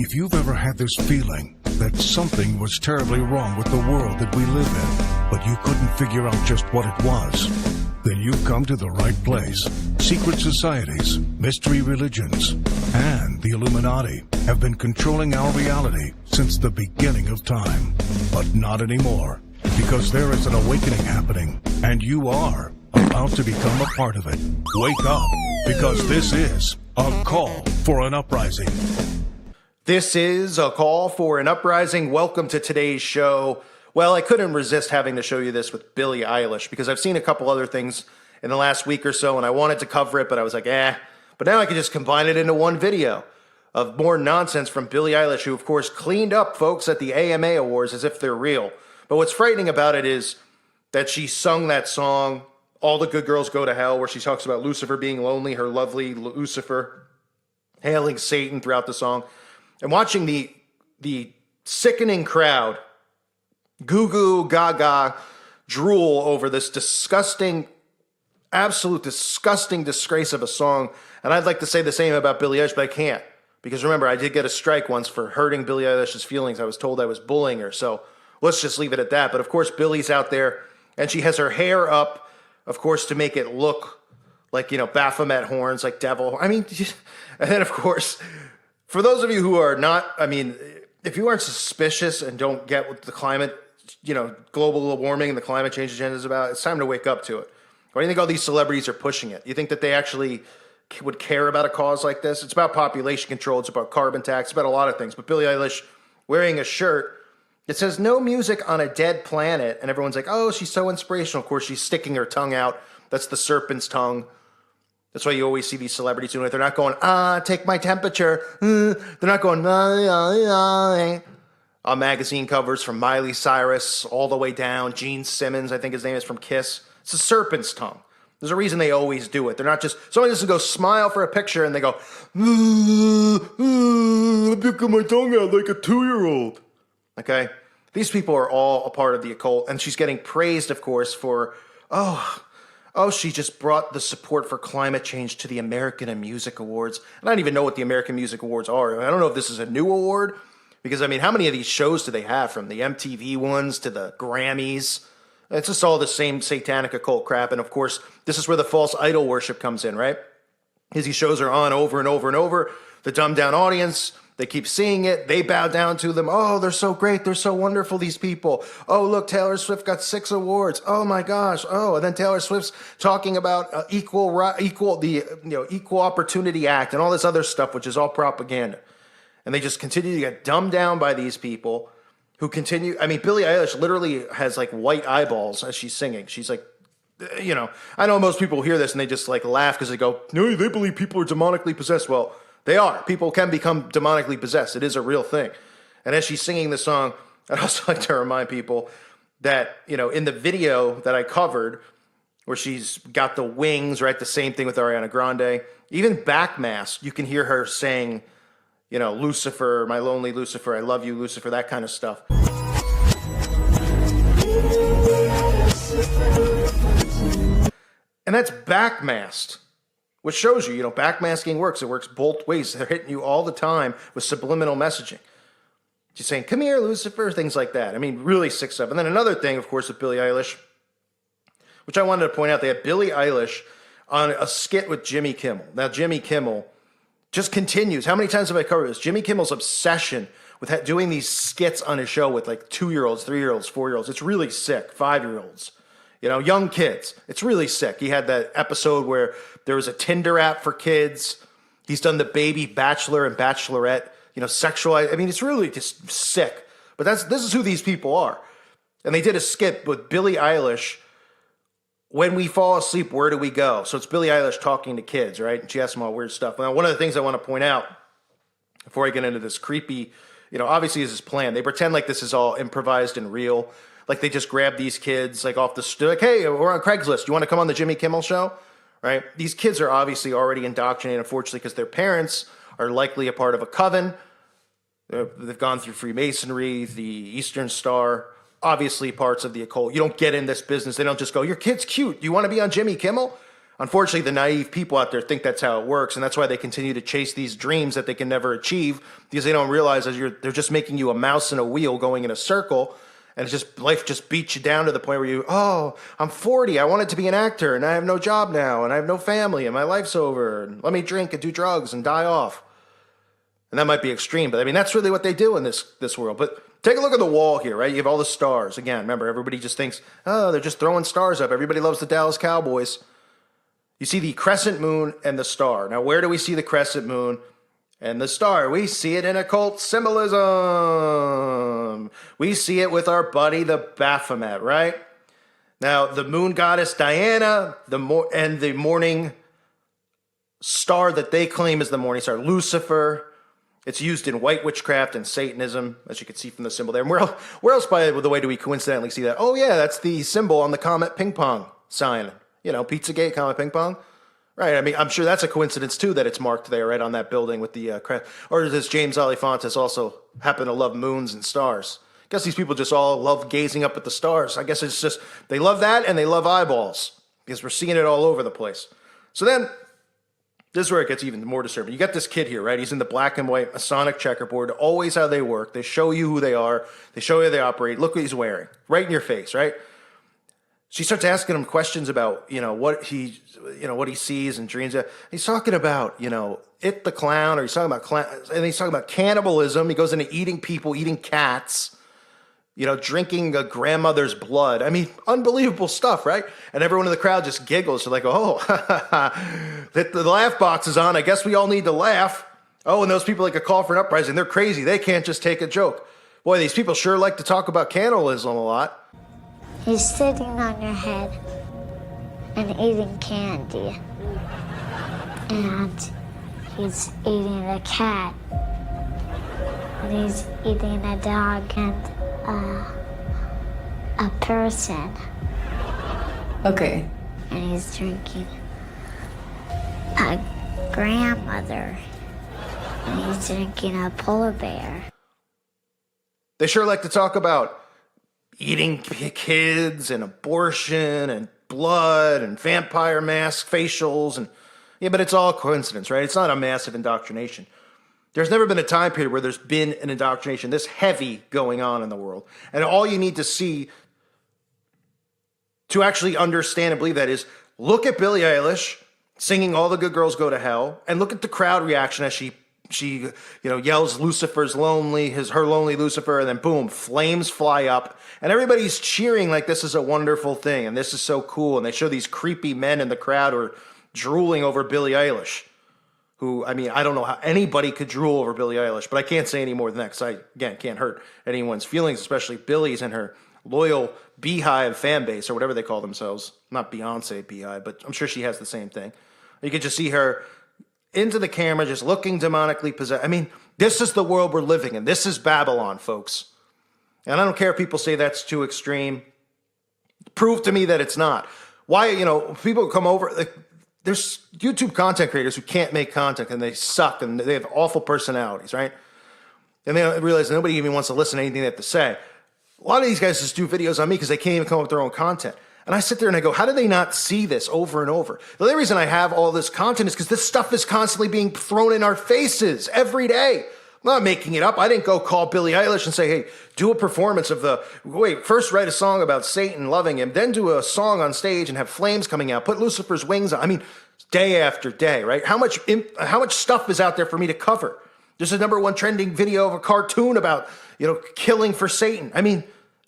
If you've ever had this feeling that something was terribly wrong with the world that we live in, but you couldn't figure out just what it was, then you've come to the right place. Secret societies, mystery religions, and the Illuminati have been controlling our reality since the beginning of time. But not anymore, because there is an awakening happening, and you are about to become a part of it. Wake up, because this is a call for an uprising. This is a call for an uprising. Welcome to today's show. Well, I couldn't resist having to show you this with Billie Eilish because I've seen a couple other things in the last week or so and I wanted to cover it, but I was like, But now I can just combine it into one video of more nonsense from Billie Eilish, who of course cleaned up folks at the AMA Awards as if they're real. But what's frightening about it is that she sung that song, All the Good Girls Go to Hell, where she talks about Lucifer being lonely, her lovely Lucifer, hailing Satan throughout the song. And watching the sickening crowd goo goo gaga drool over this disgusting, absolute disgusting disgrace of a song. And I'd like to say the same about Billie Eilish, but I can't. Because remember, I did get a strike once for hurting Billie Eilish's feelings. I was told I was bullying her. So let's just leave it at that. But of course, Billie's out there and she has her hair up, of course, to make it look like, Baphomet horns, like devil. And then of course, for those of you who are not, if you aren't suspicious and don't get what the climate, global warming and the climate change agenda is about, it's time to wake up to it. Why do you think all these celebrities are pushing it? You think that they actually would care about a cause like this? It's about population control. It's about carbon tax. It's about a lot of things. But Billie Eilish wearing a shirt that says no music on a dead planet. And everyone's like, oh, she's so inspirational. Of course, she's sticking her tongue out. That's the serpent's tongue. That's why you always see these celebrities doing it. They're not going, take my temperature. They're not going, on magazine covers from Miley Cyrus all the way down. Gene Simmons, I think his name is, from Kiss. It's a serpent's tongue. There's a reason they always do it. They're not just, someone doesn't go smile for a picture and they go, I'm picking my tongue out like a 2-year-old. Okay? These people are all a part of the occult. And she's getting praised, of course, for, she just brought the support for climate change to the American Music Awards. And I don't even know what the American Music Awards are. I don't know if this is a new award. Because, how many of these shows do they have? From the MTV ones to the Grammys. It's just all the same satanic occult crap. And, of course, this is where the false idol worship comes in, right? Because these shows are on over and over and over. The dumbed-down audience, they keep seeing it. They bow down to them. Oh, they're so great. They're so wonderful, these people. Oh, look, Taylor Swift got 6 awards. Oh, my gosh. Oh, and then Taylor Swift's talking about Equal Opportunity Act and all this other stuff, which is all propaganda. And they just continue to get dumbed down by these people who continue. Billie Eilish literally has like white eyeballs as she's singing. She's like, I know most people hear this and they just like laugh because they go, no, they believe people are demonically possessed. Well, they are. People can become demonically possessed. It is a real thing. And as she's singing the song, I'd also like to remind people that, in the video that I covered, where she's got the wings, right? The same thing with Ariana Grande. Even Backmask, you can hear her saying, Lucifer, my lonely Lucifer, I love you, Lucifer, that kind of stuff. And that's backmasked, which shows you, backmasking works. It works both ways. They're hitting you all the time with subliminal messaging. She's saying, come here, Lucifer, things like that. Really sick stuff. And then another thing, of course, with Billie Eilish, which I wanted to point out, they had Billie Eilish on a skit with Jimmy Kimmel. Now, Jimmy Kimmel just continues. How many times have I covered this? Jimmy Kimmel's obsession with doing these skits on his show with like 2-year-olds, 3-year-olds, 4-year-olds. It's really sick. 5-year-olds, young kids. It's really sick. He had that episode where there was a Tinder app for kids. He's done the baby bachelor and bachelorette, sexual. It's really just sick. But this is who these people are. And they did a skit with Billie Eilish. When we fall asleep, where do we go? So it's Billie Eilish talking to kids, right? And she asks them all weird stuff. Now, one of the things I want to point out before I get into this creepy, obviously is this plan. They pretend like this is all improvised and real. Like they just grab these kids like off the street. Like, hey, we're on Craigslist. You want to come on the Jimmy Kimmel show? Right? These kids are obviously already indoctrinated, unfortunately, because their parents are likely a part of a coven. They've gone through Freemasonry, the Eastern Star, obviously parts of the occult. You don't get in this business. They don't just go, your kid's cute. Do you want to be on Jimmy Kimmel? Unfortunately, the naive people out there think that's how it works, and that's why they continue to chase these dreams that they can never achieve, because they don't realize that they're just making you a mouse in a wheel going in a circle, and life just beats you down to the point where I'm 40, I wanted to be an actor, and I have no job now, and I have no family, and my life's over, and let me drink and do drugs and die off. And that might be extreme, but I mean, that's really what they do in this world. But take a look at the wall here, right? You have all the stars. Again, remember, everybody just thinks, oh, they're just throwing stars up. Everybody loves the Dallas Cowboys. You see the crescent moon and the star. Now, where do we see the crescent moon and the star? We see it in occult symbolism. We see it with our buddy, the Baphomet, right? Now, the moon goddess Diana, and the morning star that they claim is the morning star, Lucifer. It's used in white witchcraft and Satanism, as you can see from the symbol there. And where else, by the way, do we coincidentally see that? Oh, yeah, that's the symbol on the Comet Ping Pong sign. You know, Pizzagate, Comet Ping Pong. Right, I mean, I'm sure that's a coincidence, too, that it's marked there, right, on that building with the or does James Alefontis also happen to love moons and stars? I guess these people just all love gazing up at the stars. I guess it's just, they love that and they love eyeballs, because we're seeing it all over the place. So then, this is where it gets even more disturbing. You got this kid here, right? He's in the black and white Masonic checkerboard, always how they work. They show you who they are. They show you how they operate. Look what he's wearing, right in your face, right? She starts asking him questions about, what he sees and dreams. He's talking about, It the clown, or he's talking about and he's talking about cannibalism. He goes into eating people, eating cats, drinking a grandmother's blood. I mean, unbelievable stuff, right? And everyone in the crowd just giggles. They're like, oh, the laugh box is on. I guess we all need to laugh. Oh, and those people like a call for an uprising. They're crazy. They can't just take a joke. Boy, these people sure like to talk about cannibalism a lot. He's sitting on your head and eating candy. And he's eating a cat. And he's eating a dog and a person. Okay. And he's drinking a grandmother. And he's drinking a polar bear. They sure like to talk about eating kids and abortion and blood and vampire mask facials. But it's all coincidence, right? It's not a massive indoctrination. There's never been a time period where there's been an indoctrination this heavy going on in the world. And all you need to see to actually understand and believe that is look at Billie Eilish singing All the Good Girls Go to Hell, and look at the crowd reaction as she yells Lucifer's lonely, her lonely Lucifer, and then boom, flames fly up, and everybody's cheering like this is a wonderful thing, and this is so cool, and they show these creepy men in the crowd who are drooling over Billie Eilish, who, I mean, I don't know how anybody could drool over Billie Eilish, but I can't say any more than that, because I, again, can't hurt anyone's feelings, especially Billie's and her loyal Beehive fan base, or whatever they call themselves. Not Beyonce Beehive, but I'm sure she has the same thing. You could just see her into the camera, just looking demonically possessed. I mean, this is the world we're living in. This is Babylon, folks. And I don't care if people say that's too extreme. Prove to me that it's not. Why, people come over, like, there's YouTube content creators who can't make content and they suck and they have awful personalities, right? And they don't realize nobody even wants to listen to anything they have to say. A lot of these guys just do videos on me because they can't even come up with their own content. And I sit there and I go, how do they not see this over and over? The only reason I have all this content is because this stuff is constantly being thrown in our faces every day. I'm not making it up. I didn't go call Billie Eilish and say, hey, do a performance of first write a song about Satan loving him, then do a song on stage and have flames coming out, put Lucifer's wings on. I mean, day after day, right? How much stuff is out there for me to cover? There's a #1 trending video of a cartoon about, killing for Satan. I mean,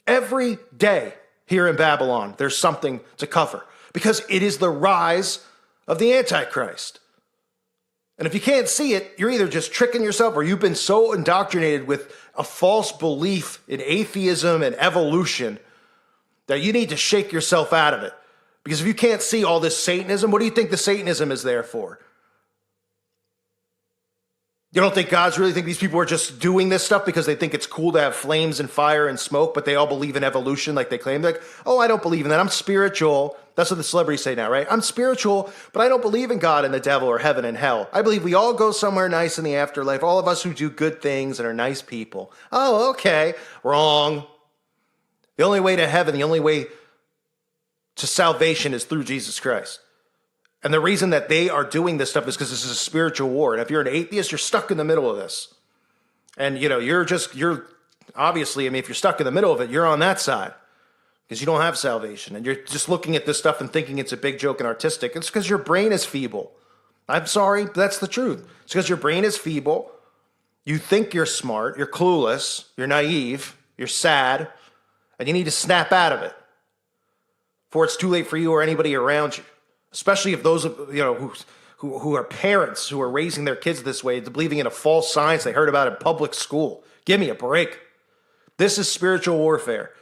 every day here in Babylon, there's something to cover because it is the rise of the Antichrist. And if you can't see it, you're either just tricking yourself or you've been so indoctrinated with a false belief in atheism and evolution that you need to shake yourself out of it. Because if you can't see all this Satanism, what do you think the Satanism is there for? You don't think God's really think these people are just doing this stuff because they think it's cool to have flames and fire and smoke, but they all believe in evolution like they claim? They're like, oh, I don't believe in that. I'm spiritual. That's what the celebrities say now, right? I'm spiritual, but I don't believe in God and the devil or heaven and hell. I believe we all go somewhere nice in the afterlife, all of us who do good things and are nice people. Oh, okay. Wrong. The only way to heaven, the only way to salvation is through Jesus Christ. And the reason that they are doing this stuff is because this is a spiritual war. And if you're an atheist, you're stuck in the middle of this. And, you're obviously, if you're stuck in the middle of it, you're on that side because you don't have salvation. And you're just looking at this stuff and thinking it's a big joke and artistic. It's because your brain is feeble. I'm sorry, but that's the truth. It's because your brain is feeble. You think you're smart. You're clueless. You're naive. You're sad. And you need to snap out of it before it's too late for you or anybody around you. Especially if those, who are parents who are raising their kids this way, believing in a false science they heard about in public school. Give me a break. This is spiritual warfare.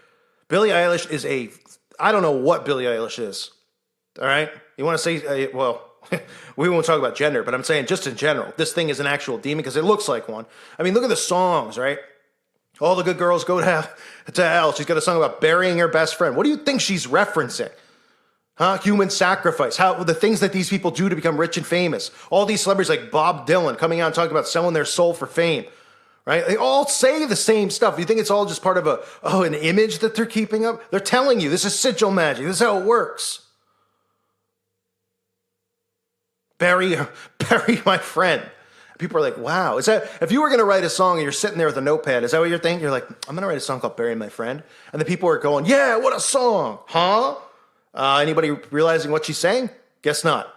Billie Eilish is I don't know what Billie Eilish is. All right? You want to say, we won't talk about gender, but I'm saying just in general, this thing is an actual demon because it looks like one. Look at the songs, right? All the good girls go to hell. She's got a song about burying her best friend. What do you think she's referencing? Huh? Human sacrifice. How the things that these people do to become rich and famous. All these celebrities like Bob Dylan coming out and talking about selling their soul for fame. Right? They all say the same stuff. You think it's all just part of an image that they're keeping up? They're telling you this is sigil magic. This is how it works. Bury my friend. People are like, wow. Is that if you were going to write a song and you're sitting there with a notepad, is that what you're thinking? You're like, I'm going to write a song called Bury My Friend. And the people are going, yeah, what a song. Huh? Anybody realizing what she's saying? Guess not.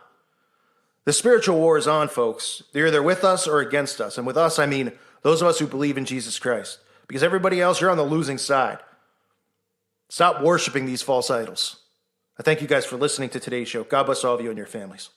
The spiritual war is on, folks. They're either with us or against us. And with us, I mean those of us who believe in Jesus Christ. Because everybody else, you're on the losing side. Stop worshiping these false idols. I thank you guys for listening to today's show. God bless all of you and your families.